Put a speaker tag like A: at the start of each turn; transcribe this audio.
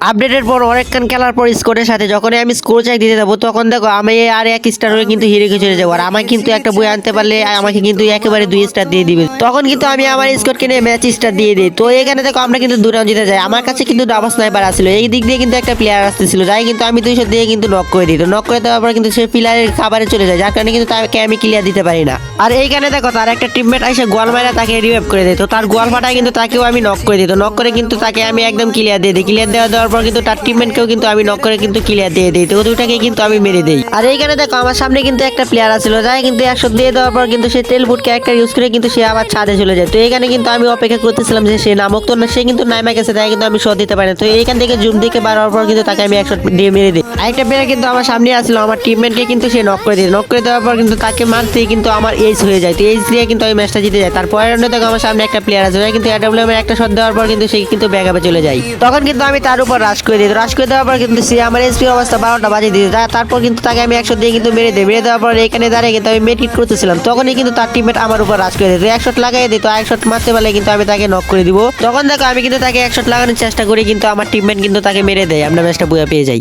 A: আপডেটের পর অনেকক্ষণ খেলার পর স্কোরের সাথে যখনই আমি স্কোর চেক দিতে যাবো তখন দেখো আমি আর এক স্টার হয়ে কিন্তু হিরোকে চলে যাবো। আর আমাকে কিন্তু একটা বই আনতে পারলে আমাকে কিন্তু একেবারে 2 স্টার দিয়ে দিবে। তখন কিন্তু আমি আমার স্কোরকে নিয়ে ম্যাচ স্টার দিয়ে দিই। তো এখানে দেখো আমরা কিন্তু 2 রাউন্ড জিতে যাই। আমার কাছে কিন্তু ডাবল স্নাইপার আসছিল, এই দিক দিয়ে কিন্তু একটা প্লেয়ার আসতেছিল, যাই কিন্তু আমি 200 দিয়ে কিন্তু নক করে দিই। তো নক করে দেওয়ার পর কিন্তু সে প্লেয়ারের খাবারে চলে যায়, যার কারণে কিন্তু তাকে আমি ক্লিয়ার দিতে পারি না। আর এইখানে দেখো তার একটা টিমমেট এসে গোয়াল মারা তাকে রিভাইভ করে দেয়। তো তার গোয়াল ফাটায় কিন্তু তাকেও আমি নক করে দিই। তো নক করে কিন্তু তাকে আমি একদম ক্লিয়ার দিয়ে দিই। ক্লিয়ার দেওয়ার পর কিন্তু তার টিমমেটকেও কিন্তু আমি নক করে কিন্তু ক্লিয়ার দিয়ে দিই। তো দুটাকে কিন্তু আমি মেরে দিই। আর এইখানে দেখো আমার সামনে কিন্তু একটা প্লেয়ার আছিল, যাই কিন্তু 100 দিয়ে দেওয়ার পর কিন্তু সে টেলবুট ক্যারেক্টার ইউজ করে কিন্তু সে আবার ছাদে চলে যায়। তো এখানে কিন্তু আমি অপেক্ষা করতেছিলাম যে সে নামক, তো সে কিন্তু নামে গেছে, তাই কিন্তু আমি শট দিতে পারি না। তো এইখান থেকে জুম দিকে বার হওয়ার পর কিন্তু তাকে আমি 100 দিয়ে মেরে দিই। আরেকটা প্লেয়ার কিন্তু আমার সামনে আসলো, আমার টিমমেটকে কিন্তু সে নক করে দিই। নক করে দেওয়ার পর কিন্তু তাকে মারতেই কিন্তু আমার এইচ হয়ে যায়। তো এইচ দিয়ে কিন্তু আমি ম্যাচটা জিতে যাই। তারপরের রাউন্ডে দেখো আমার সামনে একটা প্লেয়ার আছে, কিন্তু এডব্লিউএম এর একটা শট দেওয়ার পর কিন্তু সে কিন্তু ব্যাকআপে চলে যায়। তখন কিন্তু আমি তার উপর রাশ করে দিই। রাশ করে দেওয়ার পর কিন্তু সে আমার এসপি অবস্থা 12টা বাজিয়ে দিয়ে তারপর কিন্তু তাকে আমি 100 দিয়ে কিন্তু মেরে দিই। মেরে দেওয়ার পর এখানে দাঁড়িয়ে কিন্তু আমি মেড হিট করতেছিলাম, তখনই কিন্তু তার টিমমেট আমার উপর রাশ করে দিই। তো 100 লাগাই দিই। তো 100 মারতে পারলে কিন্তু আমি তাকে নক করে দিব। তখন দেখো আমি কিন্তু তাকে 100 লাগানোর চেষ্টা করি, কিন্তু আমার টিমমেট কিন্তু তাকে মেরে দেয়, আমরা ম্যাচটা বুয়া পেয়ে যাই।